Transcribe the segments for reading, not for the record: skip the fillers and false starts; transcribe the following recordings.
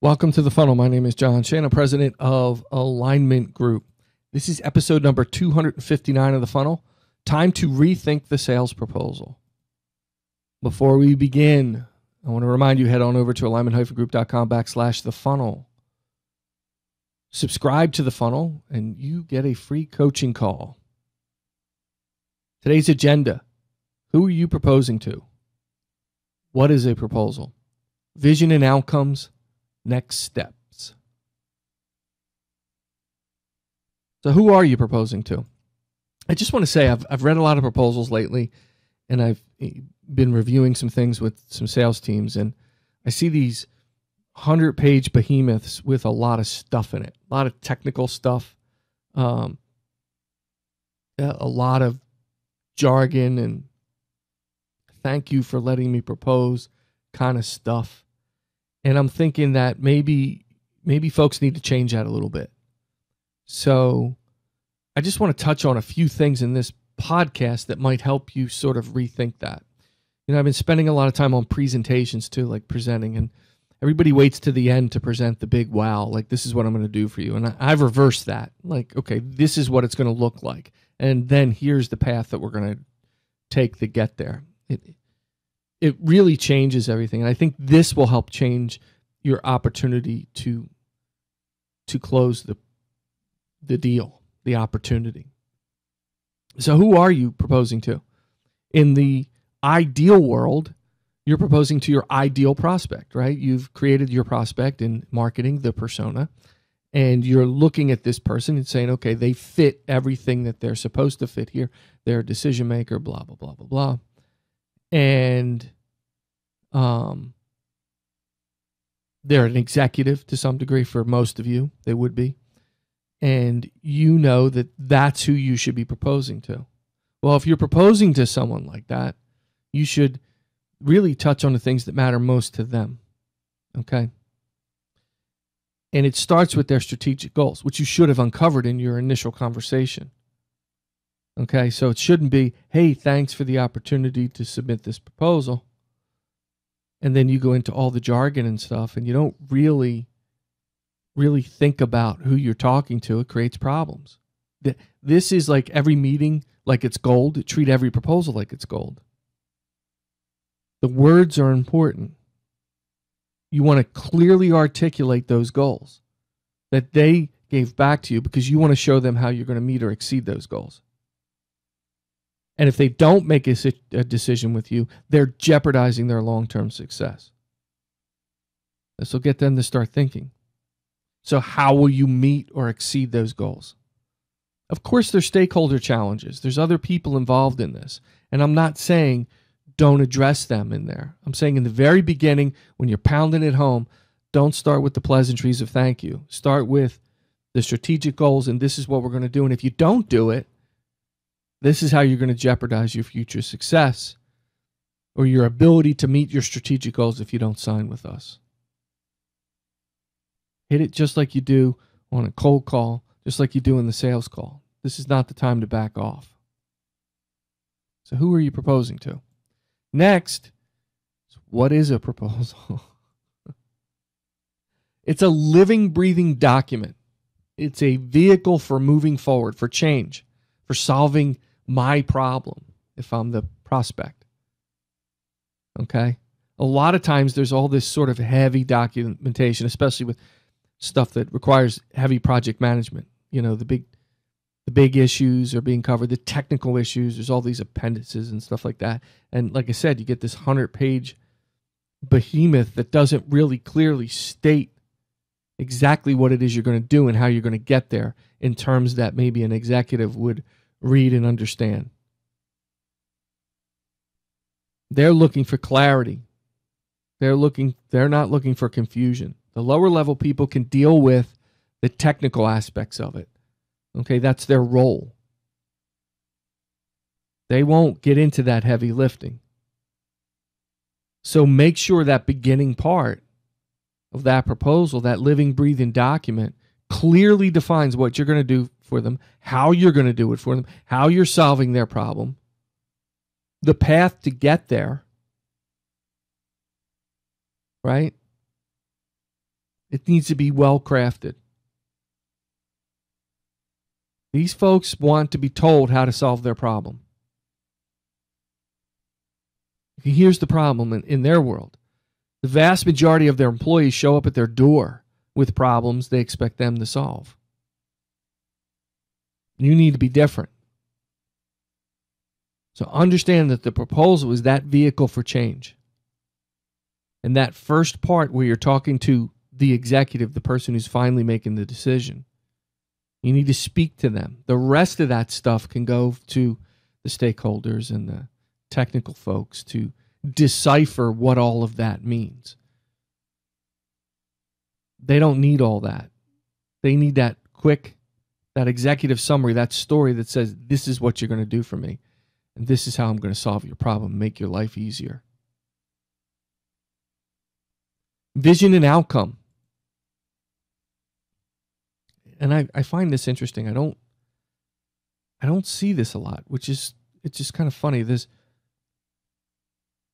Welcome to the funnel. My name is John Shane. I'm president of Alignment Group. This is episode number 259 of the funnel. Time to rethink the sales proposal. Before we begin, I want to remind you, head on over to alignment-group.com/the funnel. Subscribe to the funnel and you get a free coaching call. Today's agenda. Who are you proposing to? What is a proposal? Vision and outcomes. Next steps. So who are you proposing to? I just want to say I've read a lot of proposals lately, and I've been reviewing some things with some sales teams, and I see these 100-page behemoths with a lot of stuff in it, a lot of technical stuff, a lot of jargon and thank you for letting me propose kind of stuff. And I'm thinking that maybe folks need to change that a little bit. So I just want to touch on a few things in this podcast that might help you sort of rethink that. You know, I've been spending a lot of time on presentations too, like presenting, and everybody waits to the end to present the big wow, like this is what I'm going to do for you. And I've reversed that. Like, okay, this is what it's going to look like. And then here's the path that we're going to take to get there. It really changes everything. And I think this will help change your opportunity to close the deal, the opportunity. So who are you proposing to? In the ideal world, you're proposing to your ideal prospect, right? You've created your prospect in marketing, the persona, and you're looking at this person and saying, okay, they fit everything that they're supposed to fit here. They're a decision maker, blah, blah, blah, blah, blah. And they're an executive to some degree. For most of you, they would be. And you know that that's who you should be proposing to. Well, if you're proposing to someone like that, you should really touch on the things that matter most to them. Okay? And it starts with their strategic goals, which you should have uncovered in your initial conversation. Okay, so it shouldn't be, hey, thanks for the opportunity to submit this proposal. And then you go into all the jargon and stuff, and you don't really think about who you're talking to. It creates problems. This is like every meeting like it's gold. Treat every proposal like it's gold. The words are important. You want to clearly articulate those goals that they gave back to you because you want to show them how you're going to meet or exceed those goals. And if they don't make a decision with you, they're jeopardizing their long-term success. This will get them to start thinking. So how will you meet or exceed those goals? Of course, there's stakeholder challenges. There's other people involved in this. And I'm not saying don't address them in there. I'm saying in the very beginning, when you're pounding it home, don't start with the pleasantries of thank you. Start with the strategic goals, and this is what we're going to do. And if you don't do it, this is how you're going to jeopardize your future success or your ability to meet your strategic goals if you don't sign with us. Hit it just like you do on a cold call, just like you do in the sales call. This is not the time to back off. So who are you proposing to? Next, what is a proposal? It's a living, breathing document. It's a vehicle for moving forward, for change, for solving my problem if I'm the prospect. Okay? A lot of times there's all this sort of heavy documentation, especially with stuff that requires heavy project management. You know, the big issues are being covered, the technical issues, there's all these appendices and stuff like that. And like I said, you get this 100-page behemoth that doesn't really clearly state exactly what it is you're going to do and how you're going to get there in terms that maybe an executive would read and understand. They're looking for clarity. They're not looking for confusion. The lower level people can deal with the technical aspects of it. Okay, that's their role. They won't get into that heavy lifting. So make sure that beginning part of that proposal, that living, breathing document, clearly defines what you're going to do for them, how you're going to do it for them, how you're solving their problem, the path to get there, right? It needs to be well crafted. These folks want to be told how to solve their problem. Here's the problem in their world. The vast majority of their employees show up at their door with problems they expect them to solve. You need to be different. So understand that the proposal is that vehicle for change. And that first part where you're talking to the executive, the person who's finally making the decision, you need to speak to them. The rest of that stuff can go to the stakeholders and the technical folks to decipher what all of that means. They don't need all that. They need that quick, that executive summary, that story that says, this is what you're going to do for me. And this is how I'm going to solve your problem, make your life easier. Vision and outcome. And I find this interesting. I don't see this a lot, it's just kind of funny.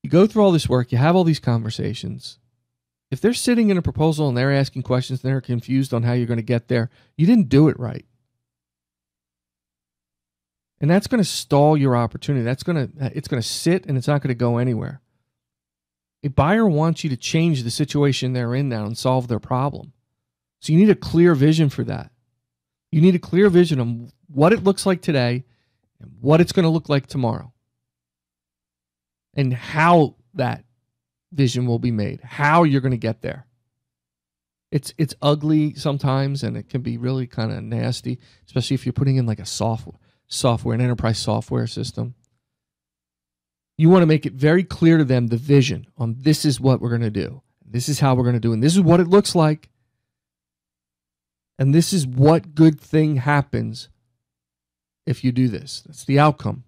You go through all this work, you have all these conversations. If they're sitting in a proposal and they're asking questions and they're confused on how you're going to get there, you didn't do it right. And that's going to stall your opportunity. It's going to sit and it's not going to go anywhere. A buyer wants you to change the situation they're in now and solve their problem. So you need a clear vision for that. You need a clear vision of what it looks like today and what it's going to look like tomorrow. And how that vision will be made, how you're going to get there. It's ugly sometimes, and it can be really kind of nasty, especially if you're putting in like a software, an enterprise software system. You want to make it very clear to them the vision on this is what we're going to do. This is how we're going to do it. And this is what it looks like. And this is what good thing happens if you do this. That's the outcome.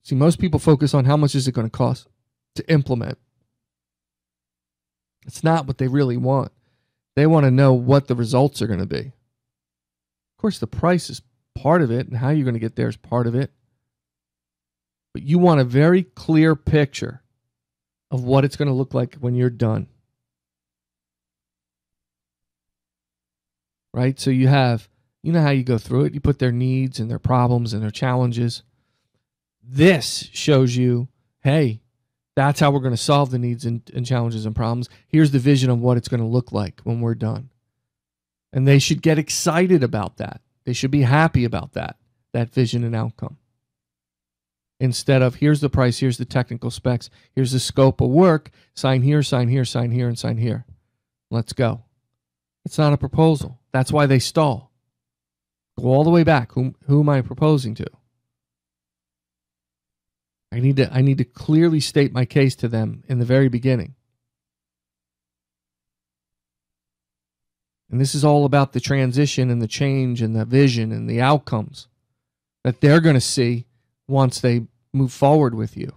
See, most people focus on how much is it going to cost to implement. It's not what they really want. They want to know what the results are going to be. Of course, the price is part of it, and how you're going to get there is part of it. But you want a very clear picture of what it's going to look like when you're done. Right? So you know how you go through it. You put their needs and their problems and their challenges. This shows you, hey, that's how we're going to solve the needs and challenges and problems. Here's the vision of what it's going to look like when we're done. And they should get excited about that. They should be happy about that vision and outcome. Instead of, here's the price, here's the technical specs, here's the scope of work, sign here, sign here, sign here, and sign here. Let's go. It's not a proposal. That's why they stall. Go all the way back. Who am I proposing to? I need to clearly state my case to them in the very beginning. And this is all about the transition and the change and the vision and the outcomes that they're going to see once they move forward with you.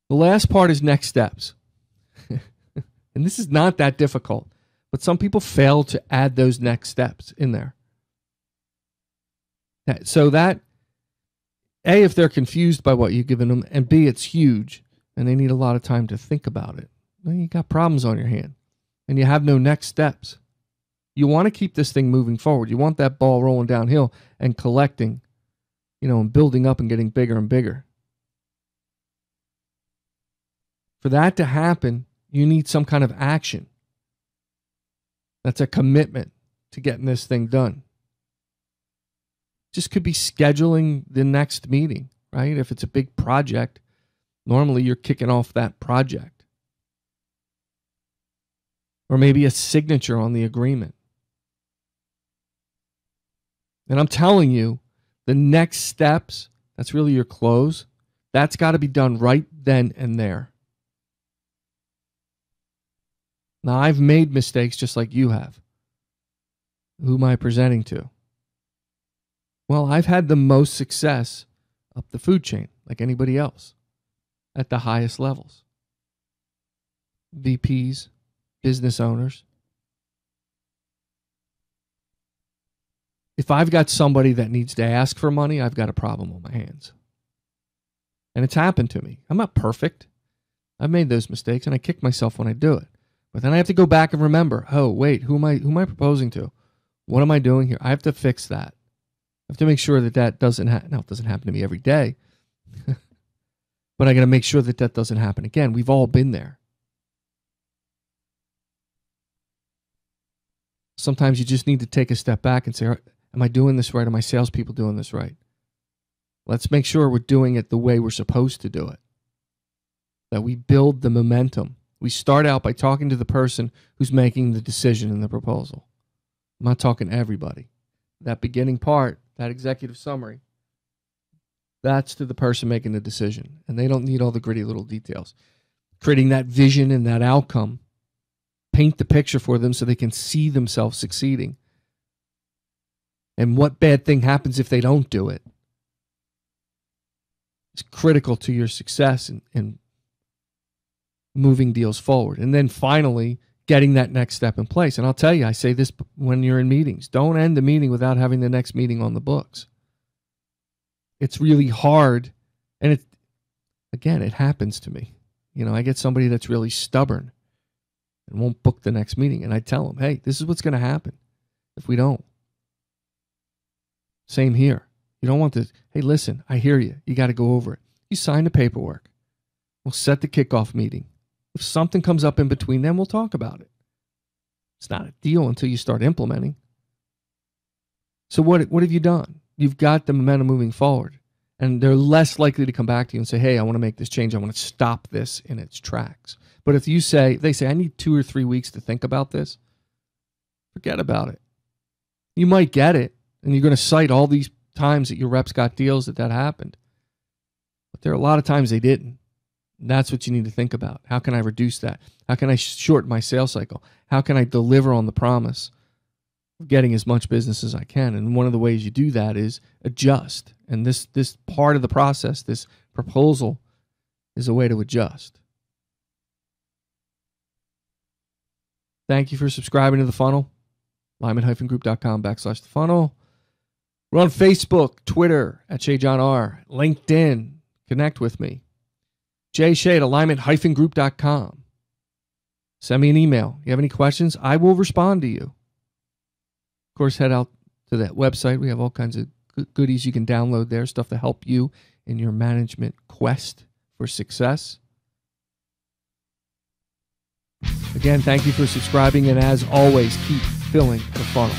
The last part is next steps. And this is not that difficult, but some people fail to add those next steps in there. So that, A, if they're confused by what you've given them, and B, it's huge, and they need a lot of time to think about it. Well, you got problems on your hand, and you have no next steps. You want to keep this thing moving forward. You want that ball rolling downhill and collecting, and building up and getting bigger and bigger. For that to happen, you need some kind of action. That's a commitment to getting this thing done. Just could be scheduling the next meeting, right? If it's a big project, normally you're kicking off that project. Or maybe a signature on the agreement. And I'm telling you, the next steps, that's really your close, that's got to be done right then and there. Now, I've made mistakes just like you have. Who am I presenting to? Well, I've had the most success up the food chain, like anybody else, at the highest levels. VPs, business owners. If I've got somebody that needs to ask for money, I've got a problem on my hands. And it's happened to me. I'm not perfect. I've made those mistakes, and I kick myself when I do it. But then I have to go back and remember, oh, wait, who am I proposing to? What am I doing here? I have to fix that. I have to make sure that that doesn't happen. Now, it doesn't happen to me every day. But I got to make sure that that doesn't happen again. We've all been there. Sometimes you just need to take a step back and say, am I doing this right? Are my salespeople doing this right? Let's make sure we're doing it the way we're supposed to do it. That we build the momentum. We start out by talking to the person who's making the decision in the proposal. I'm not talking to everybody. That beginning part, that executive summary, that's to the person making the decision. And they don't need all the gritty little details. Creating that vision and that outcome. Paint the picture for them so they can see themselves succeeding. And what bad thing happens if they don't do it? It's critical to your success in moving deals forward. And then finally, getting that next step in place. And I'll tell you, I say this when you're in meetings. Don't end the meeting without having the next meeting on the books. It's really hard. And it happens to me. You know, I get somebody that's really stubborn and won't book the next meeting. And I tell them, hey, this is what's going to happen if we don't. Same here. You don't want to, hey, listen, I hear you. You got to go over it. You sign the paperwork. We'll set the kickoff meeting. If something comes up in between, then we'll talk about it. It's not a deal until you start implementing. So what have you done? You've got the momentum moving forward. And they're less likely to come back to you and say, hey, I want to make this change. I want to stop this in its tracks. But if they say, I need 2 or 3 weeks to think about this, forget about it. You might get it, and you're going to cite all these times that your reps got deals that happened. But there are a lot of times they didn't. And that's what you need to think about. How can I reduce that? How can I shorten my sales cycle? How can I deliver on the promise of getting as much business as I can? And one of the ways you do that is adjust. And this part of the process, this proposal, is a way to adjust. Thank you for subscribing to The Funnel. Lyman-group.com/The Funnel. We're on Facebook, Twitter at ShayJohnR, LinkedIn. Connect with me. jshay@alignment-group.com. Send me an email. You have any questions? I will respond to you. Of course, head out to that website. We have all kinds of goodies you can download there, stuff to help you in your management quest for success. Again, thank you for subscribing, and as always, keep filling the funnel.